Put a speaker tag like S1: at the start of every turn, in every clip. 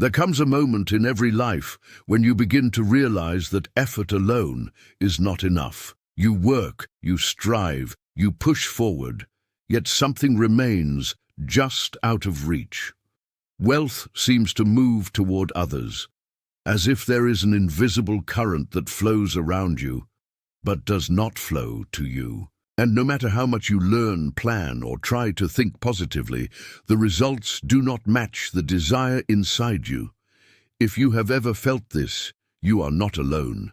S1: There comes a moment in every life when you begin to realize that effort alone is not enough. You work, you strive, you push forward, yet something remains just out of reach. Wealth seems to move toward others, as if there is an invisible current that flows around you, but does not flow to you. And no matter how much you learn, plan, or try to think positively, the results do not match the desire inside you. If you have ever felt this, you are not alone.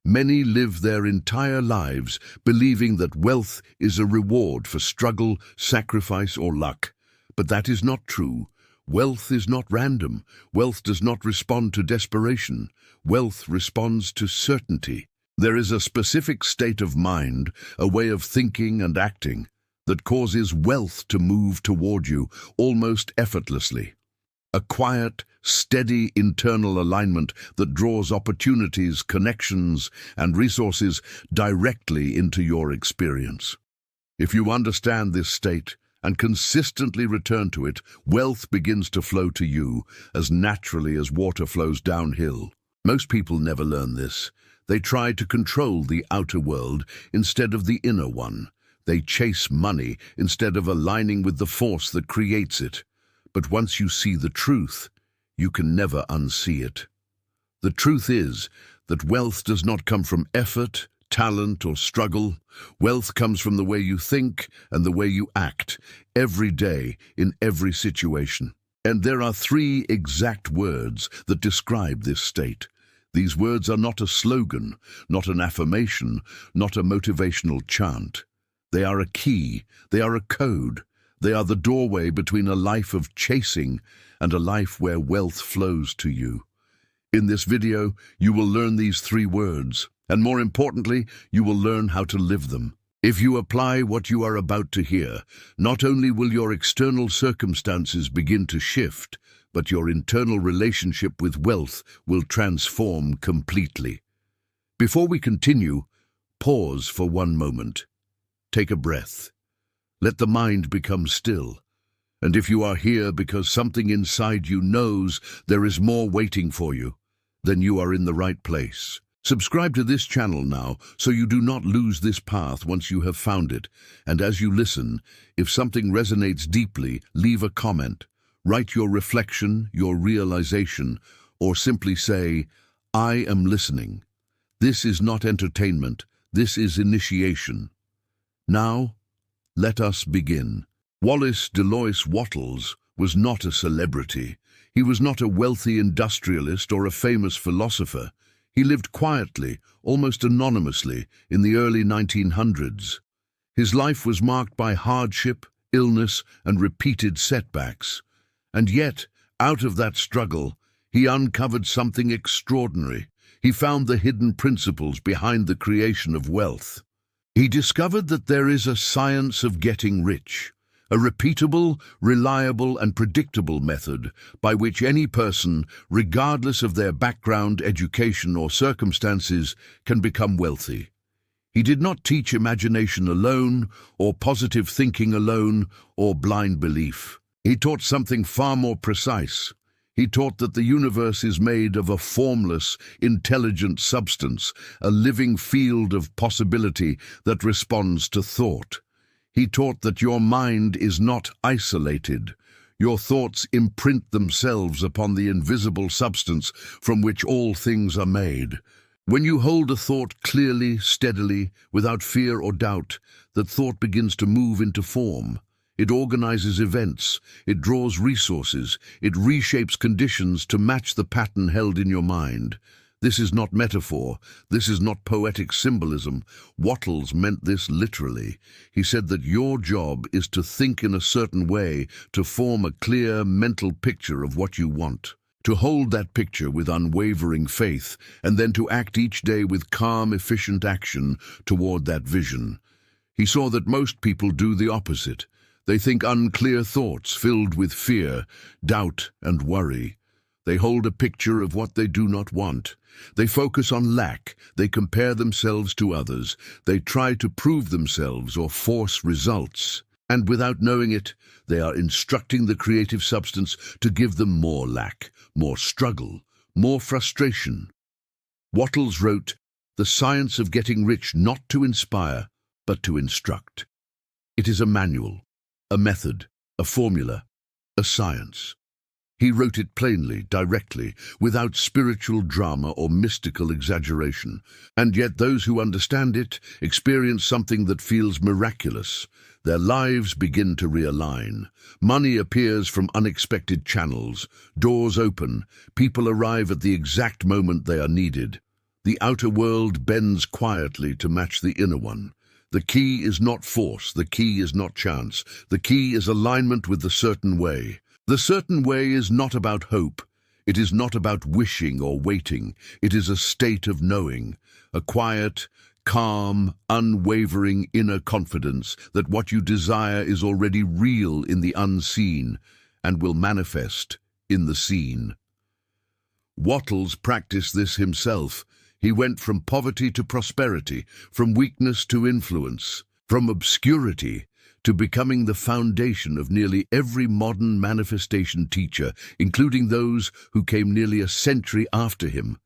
S1: Many live their entire lives believing that wealth is a reward for struggle, sacrifice, or luck. But that is not true. Wealth is not random. Wealth does not respond to desperation. Wealth responds to certainty. There is a specific state of mind, a way of thinking and acting, that causes wealth to move toward you almost effortlessly. A quiet, steady internal alignment that draws opportunities, connections, and resources directly into your experience. If you understand this state and consistently return to it, wealth begins to flow to you as naturally as water flows downhill. Most people never learn this. They try to control the outer world instead of the inner one. They chase money instead of aligning with the force that creates it. But once you see the truth, you can never unsee it. The truth is that wealth does not come from effort, talent, or struggle. Wealth comes from the way you think and the way you act, every day, in every situation. And there are 3 exact words that describe this state. These words are not a slogan, not an affirmation, not a motivational chant. They are a key, they are a code, they are the doorway between a life of chasing and a life where wealth flows to you. In this video, you will learn these 3 words, and more importantly, you will learn how to live them. If you apply what you are about to hear, not only will your external circumstances begin to shift, but your internal relationship with wealth will transform completely. Before we continue, pause for one moment. Take a breath. Let the mind become still. And if you are here because something inside you knows there is more waiting for you, then you are in the right place. Subscribe to this channel now so you do not lose this path once you have found it. And as you listen, if something resonates deeply, leave a comment. Write your reflection, your realization, or simply say, "I am listening." This is not entertainment, this is initiation. Now, let us begin. Wallace D. Wattles was not a celebrity. He was not a wealthy industrialist or a famous philosopher. He lived quietly, almost anonymously, in the early 1900s. His life was marked by hardship, illness, and repeated setbacks. And yet, out of that struggle, he uncovered something extraordinary. He found the hidden principles behind the creation of wealth. He discovered that there is a science of getting rich, a repeatable, reliable, and predictable method by which any person, regardless of their background, education, or circumstances, can become wealthy. He did not teach imagination alone, or positive thinking alone, or blind belief. He taught something far more precise. He taught that the universe is made of a formless, intelligent substance, a living field of possibility that responds to thought. He taught that your mind is not isolated. Your thoughts imprint themselves upon the invisible substance from which all things are made. When you hold a thought clearly, steadily, without fear or doubt, that thought begins to move into form. It organizes events, it draws resources, it reshapes conditions to match the pattern held in your mind. This is not metaphor, this is not poetic symbolism. Wattles meant this literally. He said that your job is to think in a certain way, to form a clear mental picture of what you want, to hold that picture with unwavering faith, and then to act each day with calm, efficient action toward that vision. He saw that most people do the opposite. They think unclear thoughts filled with fear, doubt, and worry. They hold a picture of what they do not want. They focus on lack. They compare themselves to others. They try to prove themselves or force results. And without knowing it, they are instructing the creative substance to give them more lack, more struggle, more frustration. Wattles wrote, "The science of getting rich not to inspire, but to instruct." It is a manual, a method, a formula, a science. He wrote it plainly, directly, without spiritual drama or mystical exaggeration. And yet those who understand it experience something that feels miraculous. Their lives begin to realign. Money appears from unexpected channels. Doors open. People arrive at the exact moment they are needed. The outer world bends quietly to match the inner one. The key is not force. The key is not chance. The key is alignment with the certain way. The certain way is not about hope. It is not about wishing or waiting. It is a state of knowing, a quiet, calm, unwavering inner confidence that what you desire is already real in the unseen and will manifest in the seen. Wattles practiced this himself. He went from poverty to prosperity, from weakness to influence, from obscurity to becoming the foundation of nearly every modern manifestation teacher, including those who came nearly a century after him.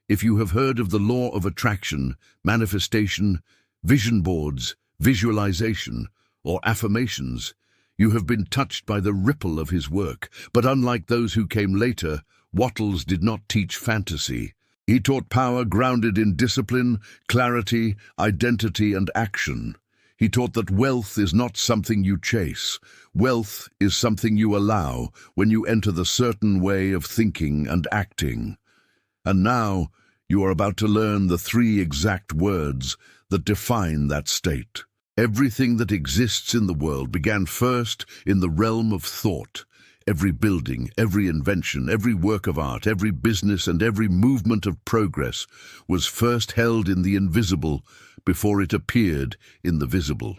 S1: If you have heard of the law of attraction, manifestation, vision boards, visualization, or affirmations, you have been touched by the ripple of his work. But unlike those who came later, Wattles did not teach fantasy. He taught power grounded in discipline, clarity, identity, and action. He taught that wealth is not something you chase. Wealth is something you allow when you enter the certain way of thinking and acting. And now you are about to learn the 3 exact words that define that state. Everything that exists in the world began first in the realm of thought. Every building, every invention, every work of art, every business, and every movement of progress was first held in the invisible before it appeared in the visible.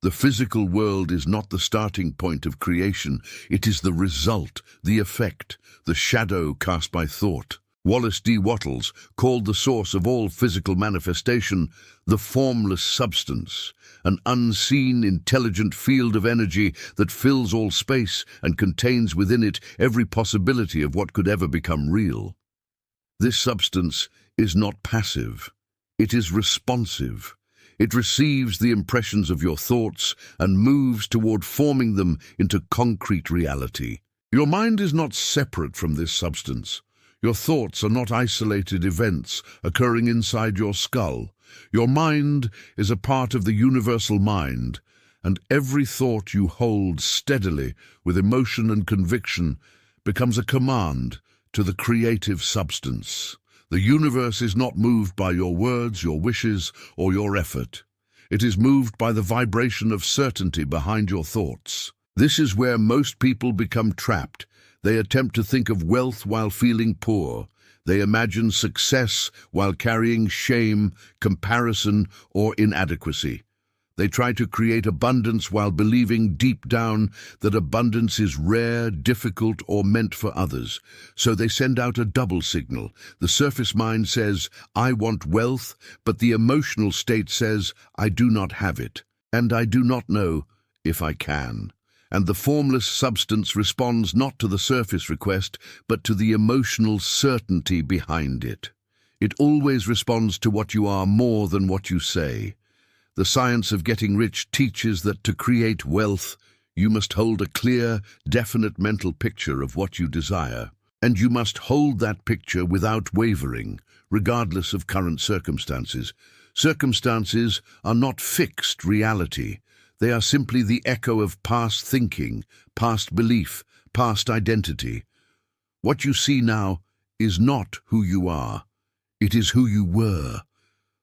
S1: The physical world is not the starting point of creation. It is the result, the effect, the shadow cast by thought. Wallace D. Wattles called the source of all physical manifestation the formless substance, an unseen, intelligent field of energy that fills all space and contains within it every possibility of what could ever become real. This substance is not passive. It is responsive. It receives the impressions of your thoughts and moves toward forming them into concrete reality. Your mind is not separate from this substance. Your thoughts are not isolated events occurring inside your skull. Your mind is a part of the universal mind, and every thought you hold steadily with emotion and conviction becomes a command to the creative substance. The universe is not moved by your words, your wishes, or your effort. It is moved by the vibration of certainty behind your thoughts. This is where most people become trapped. They attempt to think of wealth while feeling poor. They imagine success while carrying shame, comparison, or inadequacy. They try to create abundance while believing deep down that abundance is rare, difficult, or meant for others. So they send out a double signal. The surface mind says, "I want wealth," but the emotional state says, "I do not have it, and I do not know if I can." And the formless substance responds not to the surface request, but to the emotional certainty behind it. It always responds to what you are more than what you say. The science of getting rich teaches that to create wealth, you must hold a clear, definite mental picture of what you desire. And you must hold that picture without wavering, regardless of current circumstances. Circumstances are not fixed reality. They are simply the echo of past thinking, past belief, past identity. What you see now is not who you are. It is who you were.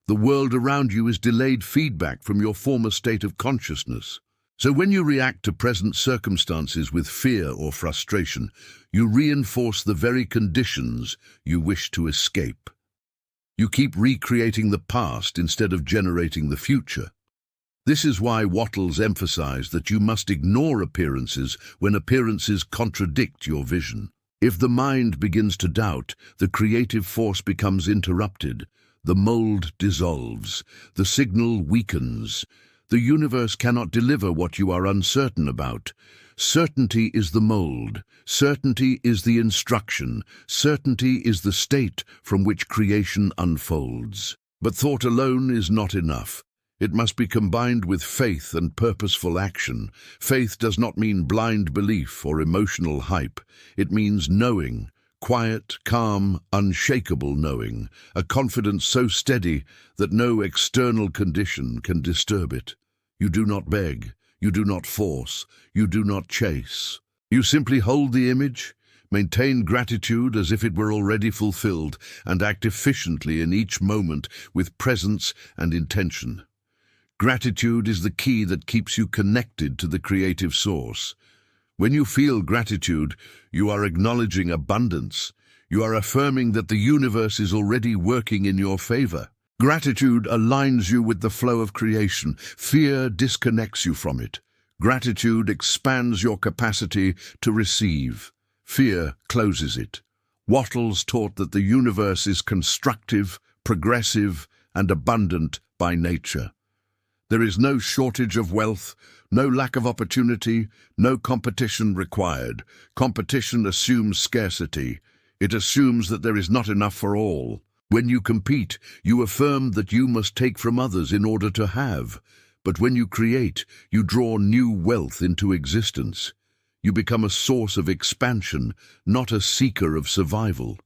S1: The world around you is delayed feedback from your former state of consciousness. So when you react to present circumstances with fear or frustration, you reinforce the very conditions you wish to escape. You keep recreating the past instead of generating the future. This is why Wattles emphasized that you must ignore appearances when appearances contradict your vision. If the mind begins to doubt, the creative force becomes interrupted. The mold dissolves, the signal weakens, The universe cannot deliver what you are uncertain about. Certainty is the mold. Certainty is the instruction. Certainty is the state from which creation unfolds. But thought alone is not enough. It must be combined with faith and purposeful action. Faith does not mean blind belief or emotional hype. It means knowing, quiet, calm, unshakable knowing, a confidence so steady that no external condition can disturb it. You do not beg, you do not force, you do not chase. You simply hold the image, maintain gratitude as if it were already fulfilled, and act efficiently in each moment with presence and intention. Gratitude is the key that keeps you connected to the creative source. When you feel gratitude, you are acknowledging abundance. You are affirming that the universe is already working in your favor. Gratitude aligns you with the flow of creation. Fear disconnects you from it. Gratitude expands your capacity to receive. Fear closes it. Wattles taught that the universe is constructive, progressive, and abundant by nature. There is no shortage of wealth, no lack of opportunity, no competition required. Competition assumes scarcity. It assumes that there is not enough for all. When you compete, you affirm that you must take from others in order to have. But when you create, you draw new wealth into existence. You become a source of expansion, not a seeker of survival.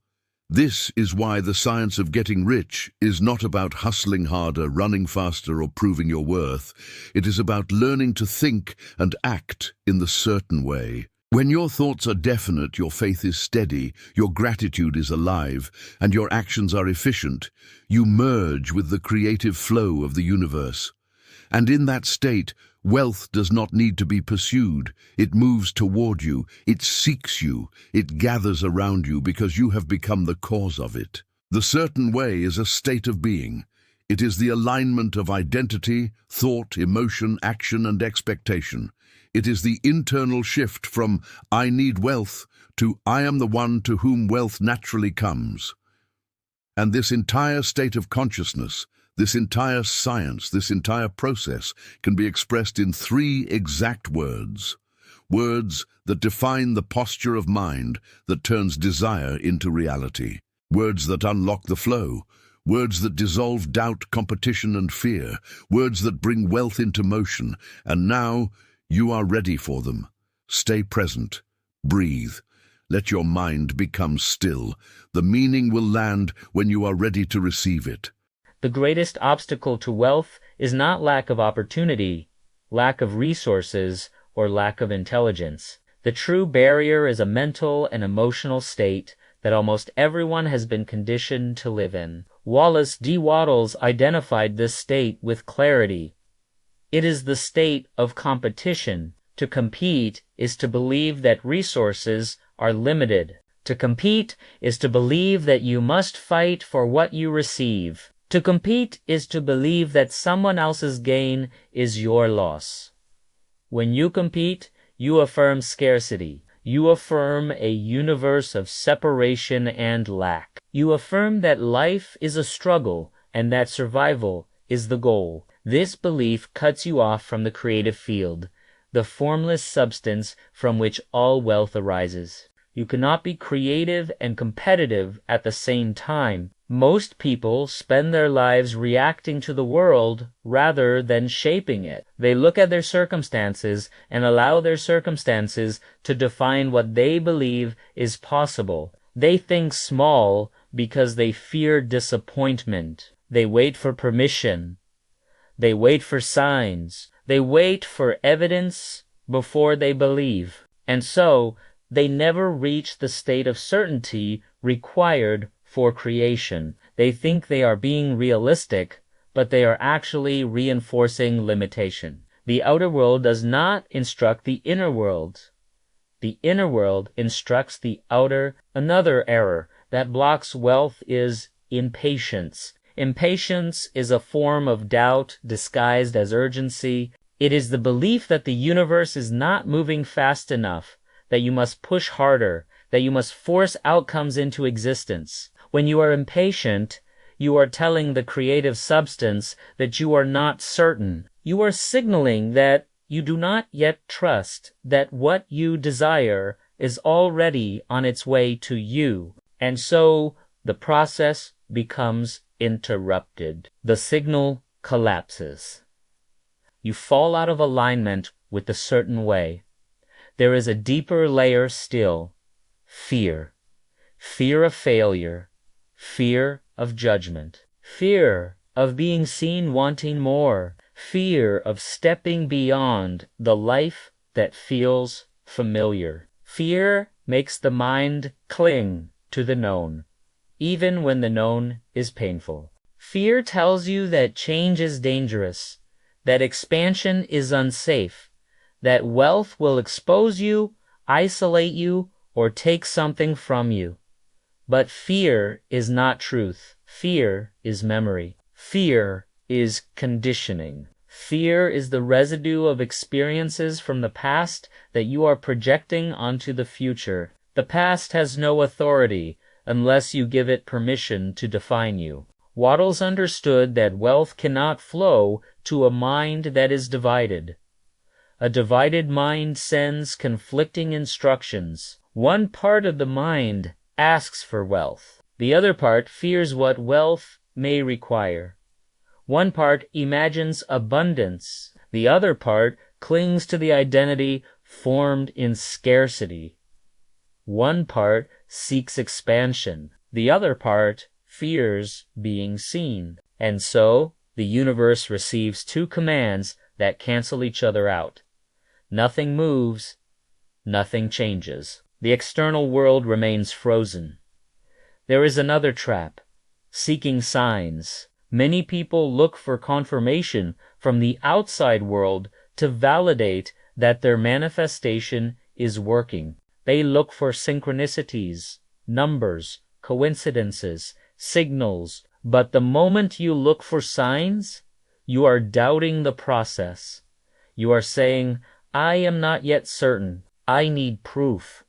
S1: This is why the science of getting rich is not about hustling harder, running faster, or proving your worth. It is about learning to think and act in the certain way. When your thoughts are definite, your faith is steady, your gratitude is alive, and your actions are efficient, you merge with the creative flow of the universe. And in that state, wealth does not need to be pursued. It moves toward you, it seeks you, it gathers around you because you have become the cause of it. The certain way is a state of being. It is the alignment of identity, thought, emotion, action, and expectation. It is the internal shift from "I need wealth" to "I am the one to whom wealth naturally comes." And this entire state of consciousness, this entire science, this entire process can be expressed in 3 exact words. Words that define the posture of mind that turns desire into reality. Words that unlock the flow. Words that dissolve doubt, competition, and fear. Words that bring wealth into motion. And now you are ready for them. Stay present. Breathe. Let your mind become still. The meaning will land when you are ready to receive it.
S2: The greatest obstacle to wealth is not lack of opportunity, lack of resources, or lack of intelligence. The true barrier is a mental and emotional state that almost everyone has been conditioned to live in. Wallace D. Wattles identified this state with clarity. It is the state of competition. To compete is to believe that resources are limited. To compete is to believe that you must fight for what you receive. To compete is to believe that someone else's gain is your loss. When you compete, you affirm scarcity. You affirm a universe of separation and lack. You affirm that life is a struggle and that survival is the goal. This belief cuts you off from the creative field, the formless substance from which all wealth arises. You cannot be creative and competitive at the same time. Most people spend their lives reacting to the world rather than shaping it. They look at their circumstances and allow their circumstances to define what they believe is possible. They think small because they fear disappointment. They wait for permission. They wait for signs. They wait for evidence before they believe. And so, they never reach the state of certainty required for creation. They think they are being realistic, but they are actually reinforcing limitation. The outer world does not instruct the inner world. The inner world instructs the outer. Another error that blocks wealth is impatience. Impatience is a form of doubt disguised as urgency. It is the belief that the universe is not moving fast enough, that you must push harder, that you must force outcomes into existence. When you are impatient, you are telling the creative substance that you are not certain. You are signaling that you do not yet trust that what you desire is already on its way to you, and so the process becomes interrupted. The signal collapses. You fall out of alignment with the certain way. There is a deeper layer still. Fear. Fear of failure. Fear of judgment. Fear of being seen wanting more. Fear of stepping beyond the life that feels familiar. Fear makes the mind cling to the known, even when the known is painful. Fear tells you that change is dangerous, that expansion is unsafe, that wealth will expose you, isolate you, or take something from you. But fear is not truth. Fear is memory. Fear is conditioning. Fear is the residue of experiences from the past that you are projecting onto the future. The past has no authority unless you give it permission to define you. Wattles understood that wealth cannot flow to a mind that is divided. A divided mind sends conflicting instructions. One part of the mind asks for wealth. The other part fears what wealth may require. One part imagines abundance. The other part clings to the identity formed in scarcity. One part seeks expansion. The other part fears being seen. And so, the universe receives two commands that cancel each other out. Nothing moves, nothing changes. The external world remains frozen. There is another trap, seeking signs. Many people look for confirmation from the outside world to validate that their manifestation is working. They look for synchronicities, numbers, coincidences, signals. But the moment you look for signs, you are doubting the process. You are saying, I am not yet certain. I need proof.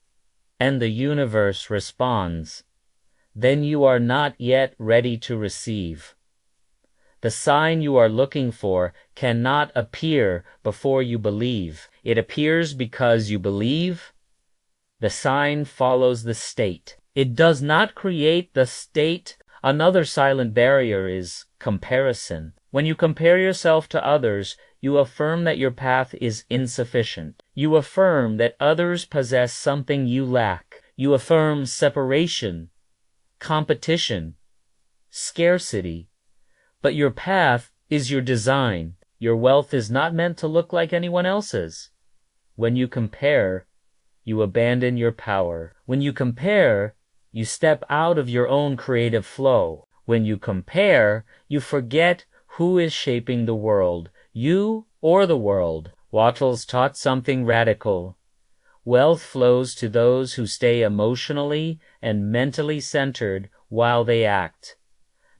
S2: And the universe responds, then you are not yet ready to receive. The sign you are looking for cannot appear before you believe. It appears because you believe. The sign follows the state. It does not create the state. Another silent barrier is comparison. When you compare yourself to others, you affirm that your path is insufficient. You affirm that others possess something you lack. You affirm separation, competition, scarcity. But your path is your design. Your wealth is not meant to look like anyone else's. When you compare, you abandon your power. When you compare, you step out of your own creative flow. When you compare, you forget who is shaping the world, you or the world. Wattles taught something radical. Wealth flows to those who stay emotionally and mentally centered while they act.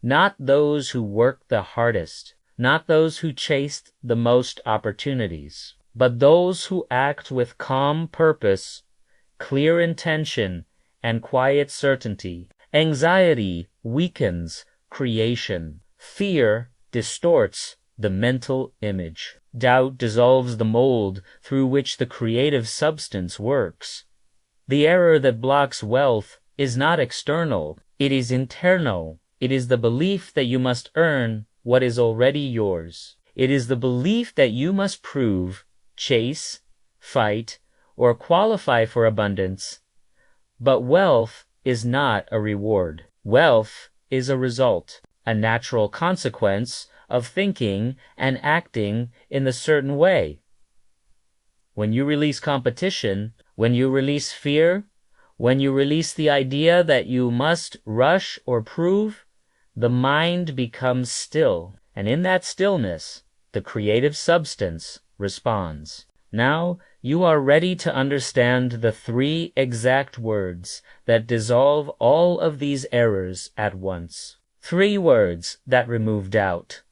S2: Not those who work the hardest, not those who chase the most opportunities, but those who act with calm purpose, clear intention, and quiet certainty. Anxiety weakens creation. Fear distorts the mental image. Doubt dissolves the mold through which the creative substance works. The error that blocks wealth is not external, it is internal. It is the belief that you must earn what is already yours. It is the belief that you must prove, chase, fight, or qualify for abundance. But wealth is not a reward. Wealth is a result, a natural consequence of thinking and acting in a certain way. When you release competition, when you release fear, when you release the idea that you must rush or prove, the mind becomes still, and in that stillness, the creative substance responds. Now, you are ready to understand the 3 exact words that dissolve all of these errors at once. 3 words that remove doubt.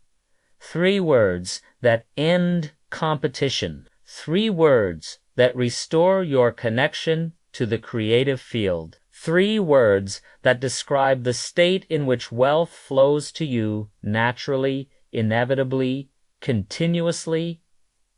S2: 3 words that end competition. 3 words that restore your connection to the creative field. 3 words that describe the state in which wealth flows to you naturally, inevitably, continuously,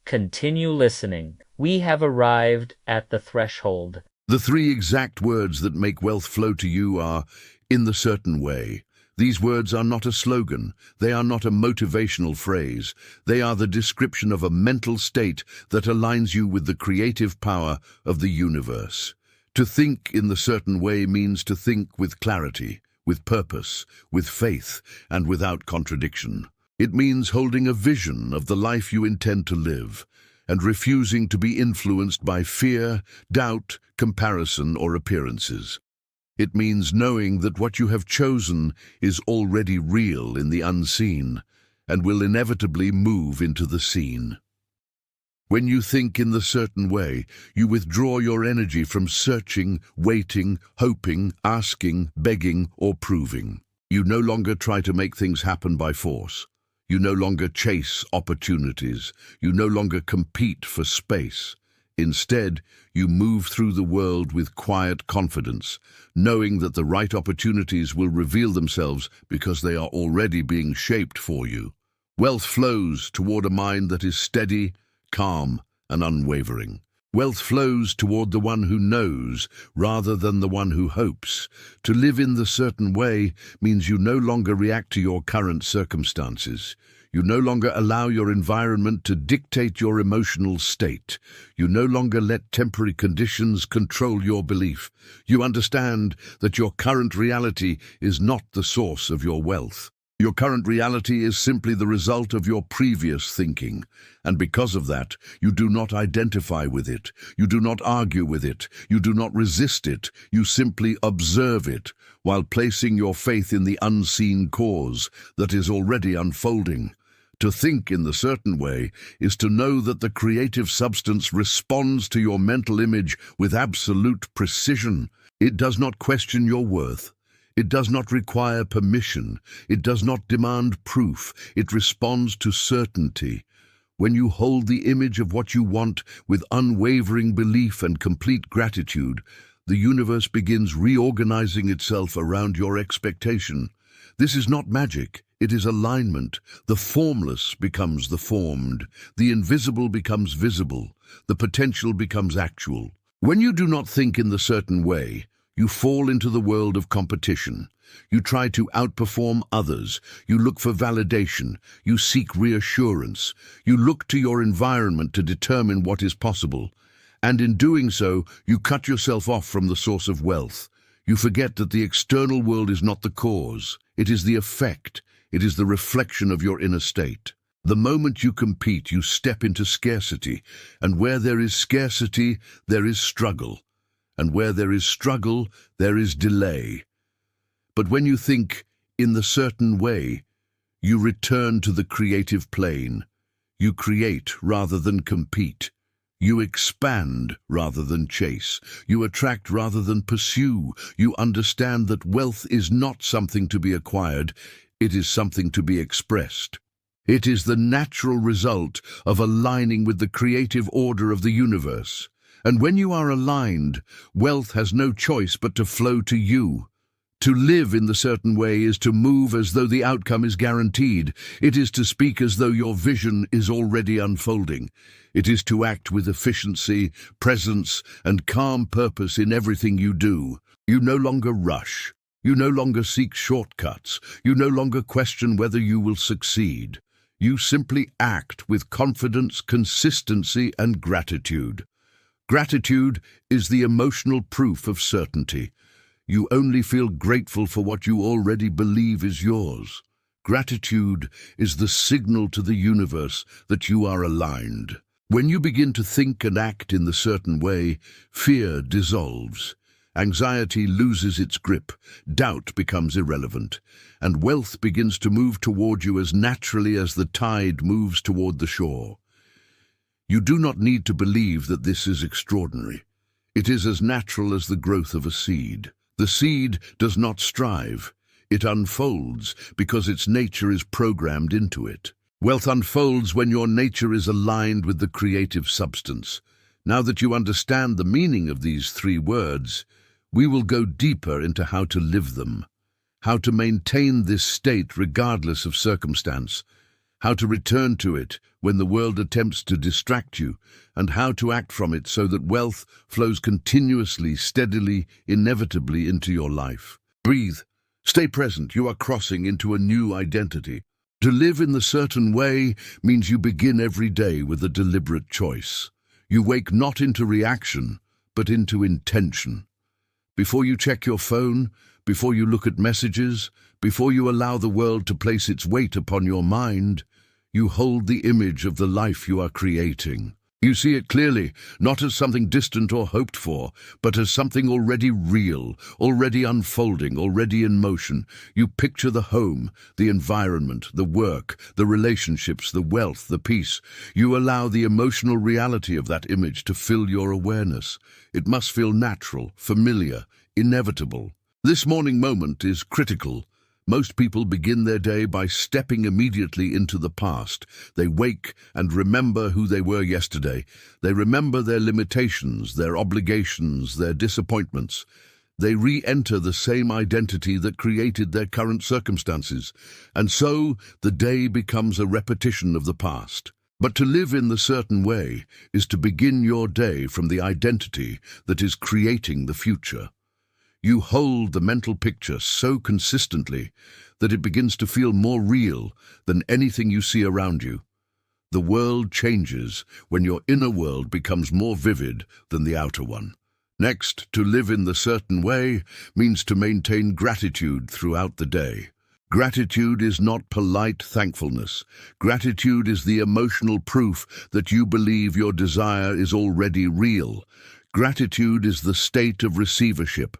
S2: continue listening. We have arrived at the threshold.
S1: The three exact words that make wealth flow to you are, in the certain way. These words are not a slogan. They are not a motivational phrase. They are the description of a mental state that aligns you with the creative power of the universe. To think in the certain way means to think with clarity, with purpose, with faith, and without contradiction. It means holding a vision of the life you intend to live, and refusing to be influenced by fear, doubt, comparison, or appearances. It means knowing that what you have chosen is already real in the unseen, and will inevitably move into the seen. When you think in the certain way, you withdraw your energy from searching, waiting, hoping, asking, begging, or proving. You no longer try to make things happen by force. You no longer chase opportunities. You no longer compete for space. Instead, you move through the world with quiet confidence, knowing that the right opportunities will reveal themselves because they are already being shaped for you. Wealth flows toward a mind that is steady, calm, and unwavering. Wealth flows toward the one who knows rather than the one who hopes. To live in the certain way means you no longer react to your current circumstances. You no longer allow your environment to dictate your emotional state. You no longer let temporary conditions control your belief. You understand that your current reality is not the source of your wealth. Your current reality is simply the result of your previous thinking, and because of that, you do not identify with it, you do not argue with it, you do not resist it, you simply observe it, while placing your faith in the unseen cause that is already unfolding. To think in the certain way is to know that the creative substance responds to your mental image with absolute precision. It does not question your worth. It does not require permission. It does not demand proof. It responds to certainty. When you hold the image of what you want with unwavering belief and complete gratitude, the universe begins reorganizing itself around your expectation. This is not magic. It is alignment. The formless becomes the formed. The invisible becomes visible. The potential becomes actual. When you do not think in the certain way, you fall into the world of competition. You try to outperform others. You look for validation. You seek reassurance. You look to your environment to determine what is possible. And in doing so, you cut yourself off from the source of wealth. You forget that the external world is not the cause. It is the effect. It is the reflection of your inner state. The moment you compete, you step into scarcity. And where there is scarcity, there is struggle. And where there is struggle, there is delay. But when you think in the certain way, you return to the creative plane. You create rather than compete. You expand rather than chase. You attract rather than pursue. You understand that wealth is not something to be acquired. It is something to be expressed. It is the natural result of aligning with the creative order of the universe. And when you are aligned, wealth has no choice but to flow to you. To live in the certain way is to move as though the outcome is guaranteed. It is to speak as though your vision is already unfolding. It is to act with efficiency, presence, and calm purpose in everything you do. You no longer rush. You no longer seek shortcuts. You no longer question whether you will succeed. You simply act with confidence, consistency, and gratitude. Gratitude is the emotional proof of certainty. You only feel grateful for what you already believe is yours. Gratitude is the signal to the universe that you are aligned. When you begin to think and act in the certain way, fear dissolves. Anxiety loses its grip, doubt becomes irrelevant, and wealth begins to move toward you as naturally as the tide moves toward the shore. You do not need to believe that this is extraordinary. It is as natural as the growth of a seed. The seed does not strive. It unfolds because its nature is programmed into it. Wealth unfolds when your nature is aligned with the creative substance. Now that you understand the meaning of these three words, we will go deeper into how to live them, how to maintain this state regardless of circumstance, how to return to it when the world attempts to distract you, and how to act from it so that wealth flows continuously, steadily, inevitably into your life. Breathe. Stay present. You are crossing into a new identity. To live in the certain way means you begin every day with a deliberate choice. You wake not into reaction, but into intention. Before you check your phone, before you look at messages, before you allow the world to place its weight upon your mind, you hold the image of the life you are creating. You see it clearly, not as something distant or hoped for, but as something already real, already unfolding, already in motion. You picture the home, the environment, the work, the relationships, the wealth, the peace. You allow the emotional reality of that image to fill your awareness. It must feel natural, familiar, inevitable. This morning moment is critical. Most people begin their day by stepping immediately into the past. They wake and remember who they were yesterday. They remember their limitations, their obligations, their disappointments. They re-enter the same identity that created their current circumstances. And so, the day becomes a repetition of the past. But to live in the certain way is to begin your day from the identity that is creating the future. You hold the mental picture so consistently that it begins to feel more real than anything you see around you. The world changes when your inner world becomes more vivid than the outer one. Next, to live in the certain way means to maintain gratitude throughout the day. Gratitude is not polite thankfulness. Gratitude is the emotional proof that you believe your desire is already real. Gratitude is the state of receivership.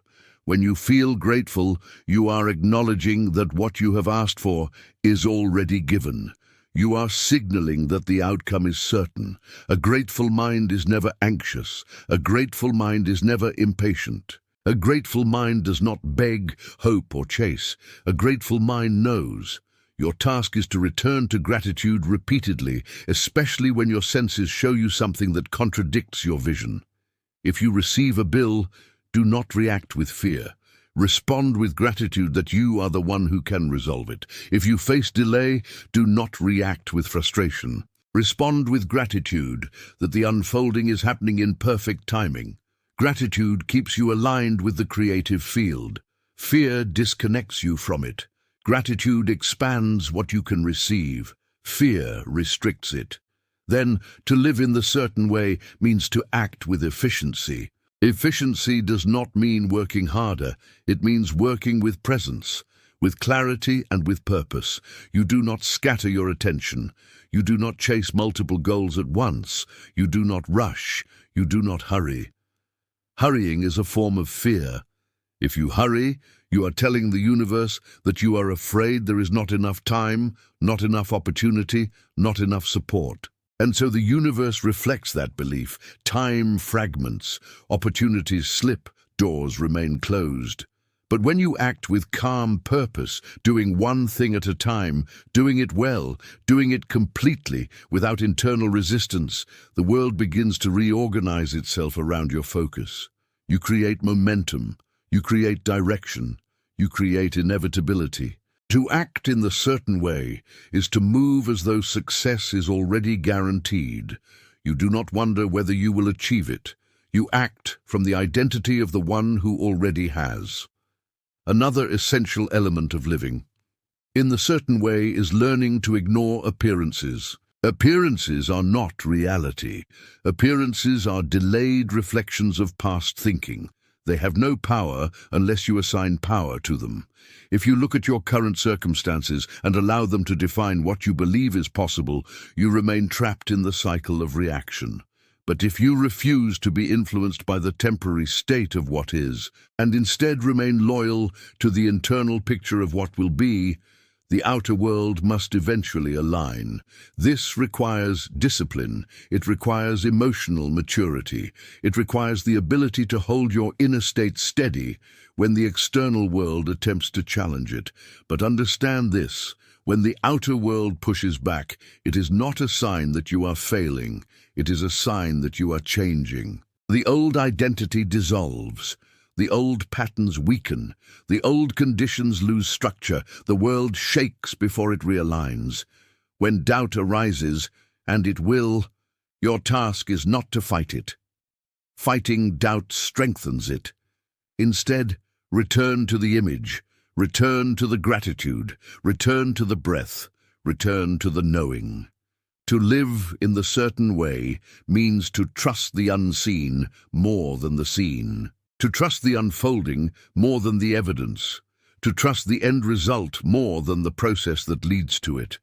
S1: When you feel grateful, you are acknowledging that what you have asked for is already given. You are signaling that the outcome is certain. A grateful mind is never anxious. A grateful mind is never impatient. A grateful mind does not beg, hope, or chase. A grateful mind knows. Your task is to return to gratitude repeatedly, especially when your senses show you something that contradicts your vision. If you receive a bill, do not react with fear. Respond with gratitude that you are the one who can resolve it. If you face delay, do not react with frustration. Respond with gratitude that the unfolding is happening in perfect timing. Gratitude keeps you aligned with the creative field. Fear disconnects you from it. Gratitude expands what you can receive. Fear restricts it. Then, to live in the certain way means to act with efficiency. Efficiency does not mean working harder. It means working with presence, with clarity and with purpose. You do not scatter your attention. You do not chase multiple goals at once. You do not rush. You do not hurry. Hurrying is a form of fear. If you hurry, you are telling the universe that you are afraid there is not enough time, not enough opportunity, not enough support. And so the universe reflects that belief. Time fragments, opportunities slip, doors remain closed. But when you act with calm purpose, doing one thing at a time, doing it well, doing it completely, without internal resistance, the world begins to reorganize itself around your focus. You create momentum, you create direction, you create inevitability. To act in the certain way is to move as though success is already guaranteed. You do not wonder whether you will achieve it. You act from the identity of the one who already has. Another essential element of living in the certain way is learning to ignore appearances. Appearances are not reality. Appearances are delayed reflections of past thinking. They have no power unless you assign power to them. If you look at your current circumstances and allow them to define what you believe is possible, you remain trapped in the cycle of reaction. But if you refuse to be influenced by the temporary state of what is, and instead remain loyal to the internal picture of what will be, the outer world must eventually align. This requires discipline. It requires emotional maturity. It requires the ability to hold your inner state steady when the external world attempts to challenge it. But understand this: when the outer world pushes back, it is not a sign that you are failing. It is a sign that you are changing. The old identity dissolves. The old patterns weaken. The old conditions lose structure. The world shakes before it realigns. When doubt arises, and it will, your task is not to fight it. Fighting doubt strengthens it. Instead, return to the image, return to the gratitude, return to the breath, return to the knowing. To live in the certain way means to trust the unseen more than the seen, to trust the unfolding more than the evidence, to trust the end result more than the process that leads to it.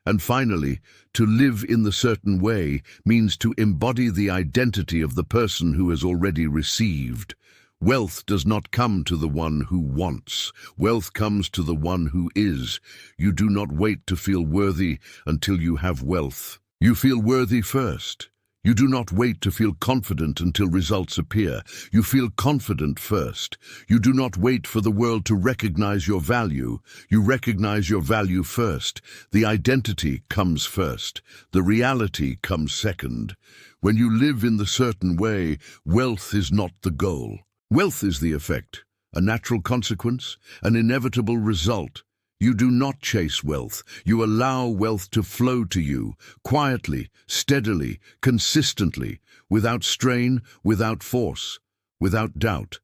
S1: And finally, to live in the certain way means to embody the identity of the person who has already received. Wealth does not come to the one who wants. Wealth comes to the one who is. You do not wait to feel worthy until you have wealth. You feel worthy first. You do not wait to feel confident until results appear. You feel confident first. You do not wait for the world to recognize your value. You recognize your value first. The identity comes first. The reality comes second. When you live in the certain way, wealth is not the goal. Wealth is the effect, a natural consequence, an inevitable result. You do not chase wealth. You allow wealth to flow to you, quietly, steadily, consistently, without strain, without force, without doubt.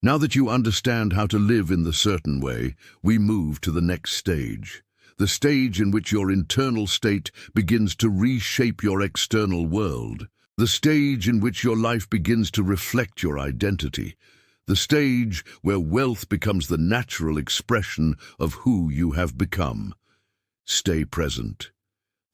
S1: Now that you understand how to live in the certain way, we move to the next stage. The stage in which your internal state begins to reshape your external world. The stage in which your life begins to reflect your identity. The stage where wealth becomes the natural expression of who you have become. Stay present.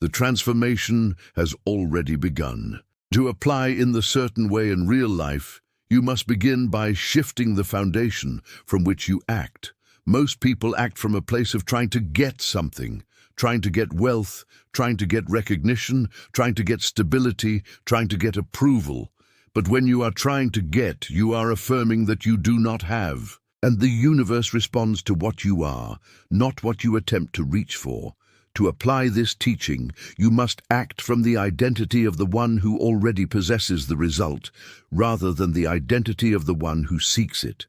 S1: The transformation has already begun. To apply in the certain way in real life, you must begin by shifting the foundation from which you act. Most people act from a place of trying to get something, trying to get wealth, trying to get recognition, trying to get stability, trying to get approval. But when you are trying to get, you are affirming that you do not have. And the universe responds to what you are, not what you attempt to reach for. To apply this teaching, you must act from the identity of the one who already possesses the result, rather than the identity of the one who seeks it.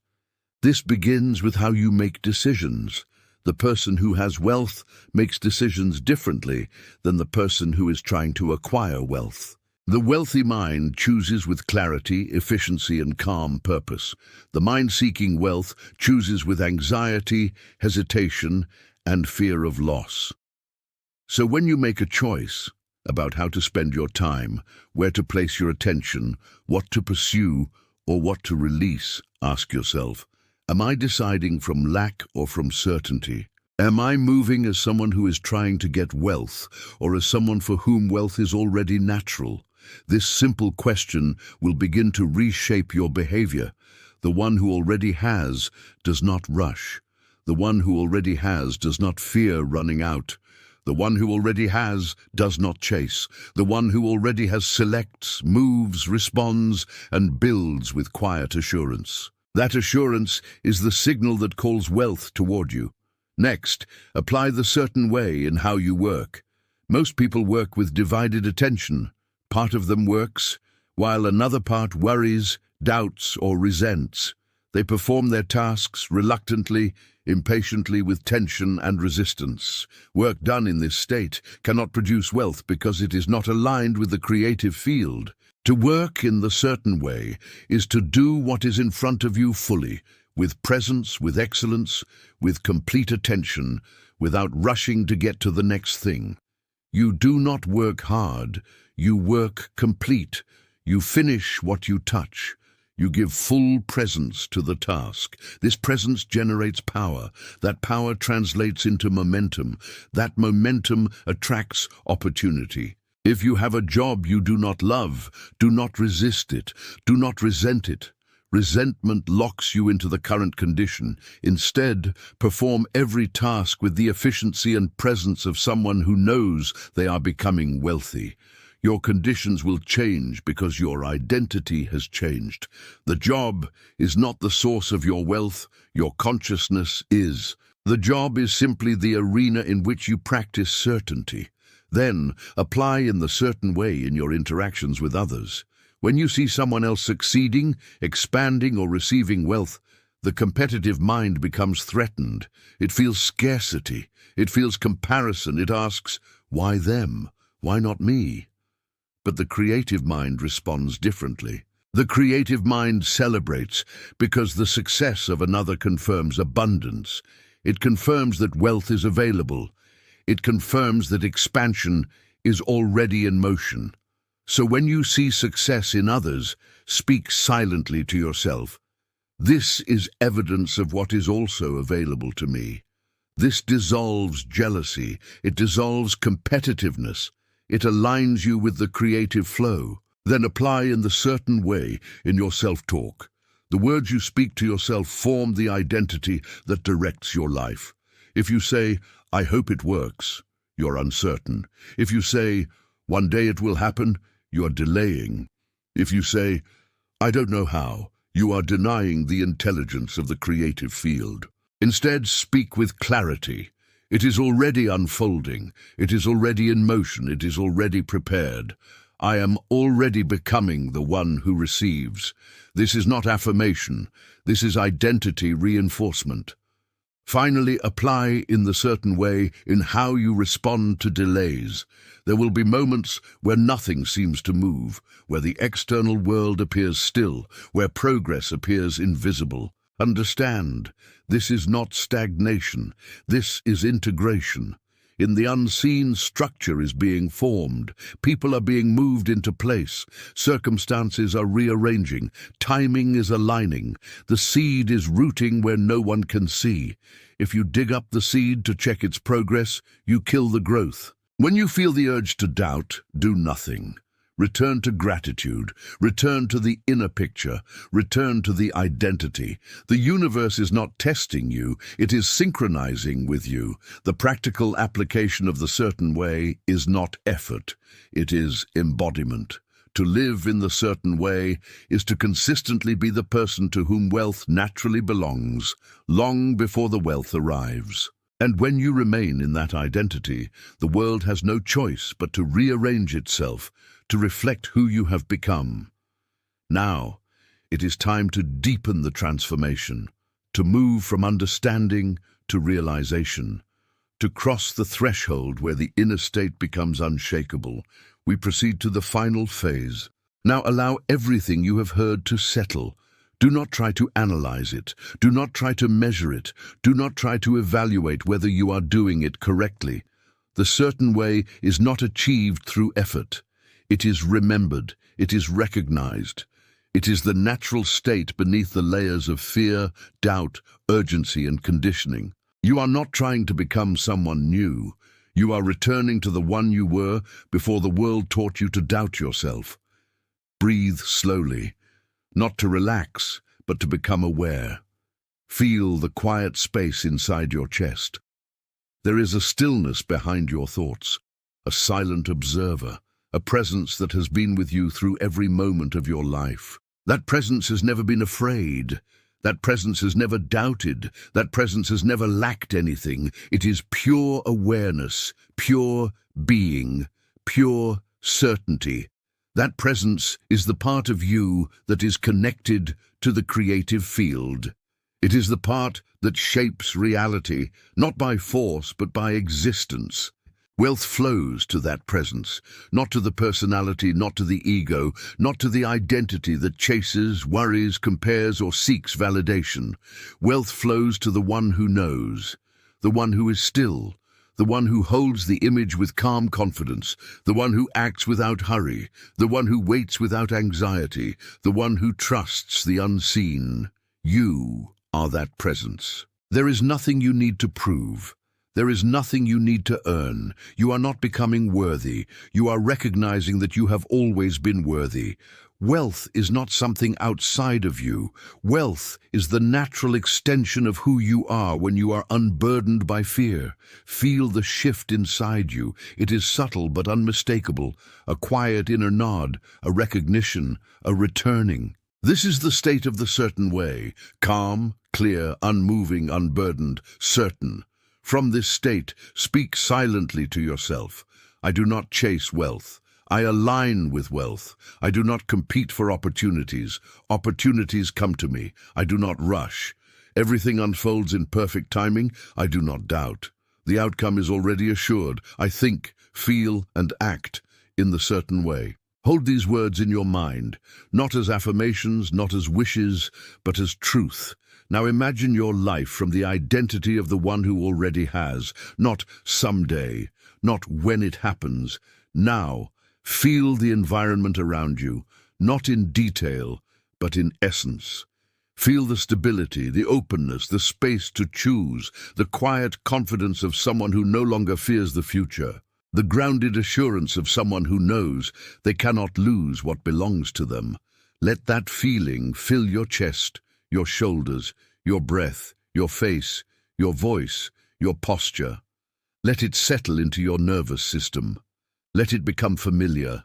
S1: This begins with how you make decisions. The person who has wealth makes decisions differently than the person who is trying to acquire wealth. The wealthy mind chooses with clarity, efficiency, and calm purpose. The mind seeking wealth chooses with anxiety, hesitation, and fear of loss. So when you make a choice about how to spend your time, where to place your attention, what to pursue, or what to release, ask yourself, am I deciding from lack or from certainty? Am I moving as someone who is trying to get wealth, or as someone for whom wealth is already natural? This simple question will begin to reshape your behavior. The one who already has does not rush. The one who already has does not fear running out. The one who already has does not chase. The one who already has selects, moves, responds, and builds with quiet assurance. That assurance is the signal that calls wealth toward you. Next, apply the certain way in how you work. Most people work with divided attention. Part of them works, while another part worries, doubts, or resents. They perform their tasks reluctantly, impatiently, with tension and resistance. Work done in this state cannot produce wealth because it is not aligned with the creative field. To work in the certain way is to do what is in front of you fully, with presence, with excellence, with complete attention, without rushing to get to the next thing. You do not work hard. You work complete. You finish what you touch. You give full presence to the task. This presence generates power. That power translates into momentum. That momentum attracts opportunity. If you have a job you do not love, do not resist it. Do not resent it. Resentment locks you into the current condition. Instead, perform every task with the efficiency and presence of someone who knows they are becoming wealthy. Your conditions will change because your identity has changed. The job is not the source of your wealth, your consciousness is. The job is simply the arena in which you practice certainty. Then, apply in the certain way in your interactions with others. When you see someone else succeeding, expanding, or receiving wealth, The competitive mind becomes threatened. It feels scarcity. It feels comparison. It asks, why them? Why not me? But the creative mind responds differently. The creative mind celebrates because the success of another confirms abundance. It confirms that wealth is available. It confirms that expansion is already in motion. So when you see success in others, speak silently to yourself. This is evidence of what is also available to me. This dissolves jealousy. It dissolves competitiveness. It aligns you with the creative flow. Then apply in the certain way in your self-talk. The words you speak to yourself form the identity that directs your life. If you say, I hope it works, you're uncertain. If you say, one day it will happen, you're delaying. If you say, I don't know how, you are denying the intelligence of the creative field. Instead, speak with clarity. It is already unfolding. It is already in motion. It is already prepared. I am already becoming the one who receives. This is not affirmation. This is identity reinforcement. Finally, apply in the certain way in how you respond to delays. There will be moments where nothing seems to move, where the external world appears still, where progress appears invisible. Understand, this is not stagnation. This is integration. In the unseen, structure is being formed. People are being moved into place. Circumstances are rearranging. Timing is aligning. The seed is rooting where no one can see. If you dig up the seed to check its progress, you kill the growth. When you feel the urge to doubt, do nothing. Return to gratitude. Return to the inner picture. Return to the identity. The universe is not testing you, it is synchronizing with you. The practical application of the certain way is not effort, it is embodiment. To live in the certain way is to consistently be the person to whom wealth naturally belongs, long before the wealth arrives. And when you remain in that identity, the world has no choice but to rearrange itself, to reflect who you have become. Now, it is time to deepen the transformation, to move from understanding to realization, to cross the threshold where the inner state becomes unshakable. We proceed to the final phase. Now allow everything you have heard to settle. Do not try to analyze it. Do not try to measure it. Do not try to evaluate whether you are doing it correctly. The certain way is not achieved through effort. It is remembered. It is recognized. It is the natural state beneath the layers of fear, doubt, urgency, and conditioning. You are not trying to become someone new. You are returning to the one you were before the world taught you to doubt yourself. Breathe slowly, not to relax, but to become aware. Feel the quiet space inside your chest. There is a stillness behind your thoughts, a silent observer, a presence that has been with you through every moment of your life. That presence has never been afraid. That presence has never doubted. That presence has never lacked anything. It is pure awareness, pure being, pure certainty. That presence is the part of you that is connected to the creative field. It is the part that shapes reality, not by force but by existence. Wealth flows to that presence, not to the personality, not to the ego, not to the identity that chases, worries, compares, or seeks validation. Wealth flows to the one who knows, the one who is still, the one who holds the image with calm confidence, the one who acts without hurry, the one who waits without anxiety, the one who trusts the unseen. You are that presence. There is nothing you need to prove. There is nothing you need to earn. You are not becoming worthy. You are recognizing that you have always been worthy. Wealth is not something outside of you. Wealth is the natural extension of who you are when you are unburdened by fear. Feel the shift inside you. It is subtle but unmistakable, a quiet inner nod, a recognition, a returning. This is the state of the certain way, calm, clear, unmoving, unburdened, certain. From this state, speak silently to yourself. I do not chase wealth. I align with wealth. I do not compete for opportunities. Opportunities come to me. I do not rush. Everything unfolds in perfect timing, I do not doubt. The outcome is already assured. I think, feel, and act in the certain way. Hold these words in your mind, not as affirmations, not as wishes, but as truth. Now imagine your life from the identity of the one who already has, not someday, not when it happens. Now, feel the environment around you, not in detail, but in essence. Feel the stability, the openness, the space to choose, the quiet confidence of someone who no longer fears the future. The grounded assurance of someone who knows they cannot lose what belongs to them. Let that feeling fill your chest, your shoulders, your breath, your face, your voice, your posture. Let it settle into your nervous system. Let it become familiar.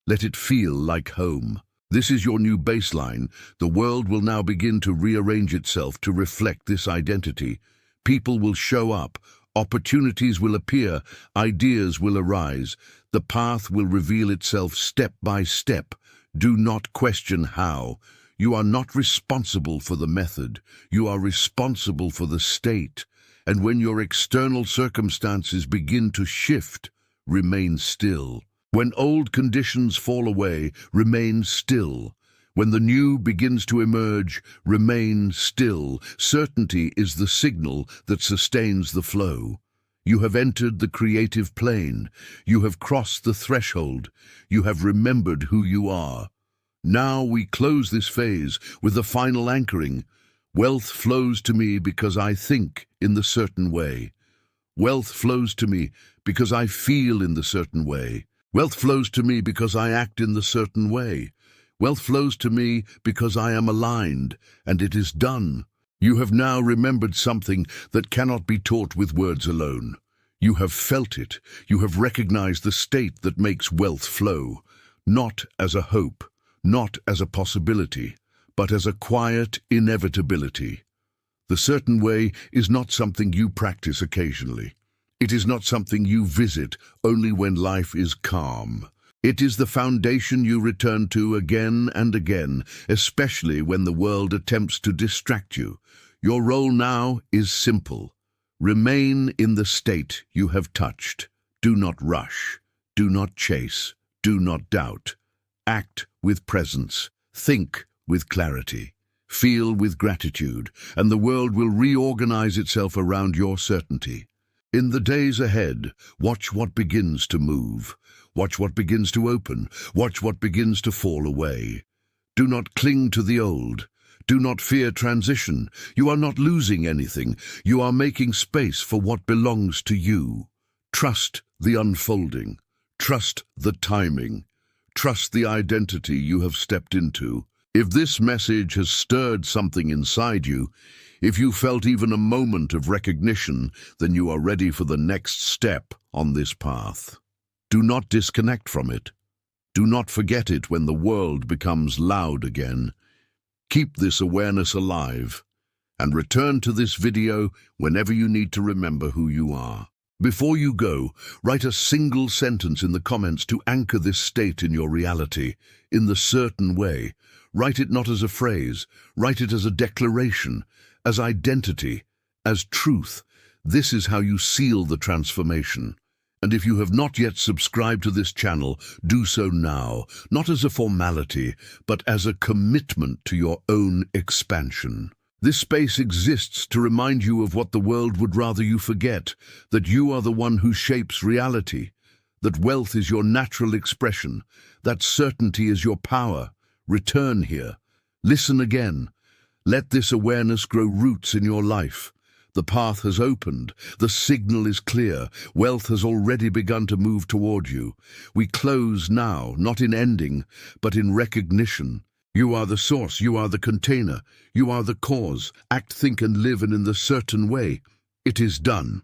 S1: Let it feel like home. This is your new baseline. The world will now begin to rearrange itself to reflect this identity. People will show up. Opportunities will appear, ideas will arise, the path will reveal itself step by step. Do not question how. You are not responsible for the method, you are responsible for the state. And when your external circumstances begin to shift, remain still. When old conditions fall away, remain still. When the new begins to emerge, remain still. Certainty is the signal that sustains the flow. You have entered the creative plane. You have crossed the threshold. You have remembered who you are. Now we close this phase with the final anchoring. Wealth flows to me because I think in the certain way. Wealth flows to me because I feel in the certain way. Wealth flows to me because I act in the certain way. Wealth flows to me because I am aligned, and it is done. You have now remembered something that cannot be taught with words alone. You have felt it. You have recognized the state that makes wealth flow, not as a hope, not as a possibility, but as a quiet inevitability. The certain way is not something you practice occasionally. It is not something you visit only when life is calm. It is the foundation you return to again and again, especially when the world attempts to distract you. Your role now is simple. Remain in the state you have touched. Do not rush. Do not chase. Do not doubt. Act with presence. Think with clarity. Feel with gratitude, and the world will reorganize itself around your certainty. In the days ahead, watch what begins to move. Watch what begins to open. Watch what begins to fall away. Do not cling to the old. Do not fear transition. You are not losing anything. You are making space for what belongs to you. Trust the unfolding. Trust the timing. Trust the identity you have stepped into. If this message has stirred something inside you, if you felt even a moment of recognition, then you are ready for the next step on this path. Do not disconnect from it. Do not forget it when the world becomes loud again. Keep this awareness alive and return to this video whenever you need to remember who you are. Before you go, write a single sentence in the comments to anchor this state in your reality, in the certain way. Write it not as a phrase, write it as a declaration, as identity, as truth. This is how you seal the transformation. And if you have not yet subscribed to this channel, do so now, not as a formality, but as a commitment to your own expansion. This space exists to remind you of what the world would rather you forget, that you are the one who shapes reality, that wealth is your natural expression, that certainty is your power. Return here. Listen again. Let this awareness grow roots in your life. The path has opened. The signal is clear. Wealth has already begun to move toward you. We close now, not in ending, but in recognition. You are the source. You are the container. You are the cause. Act, think, and live in the certain way. It is done.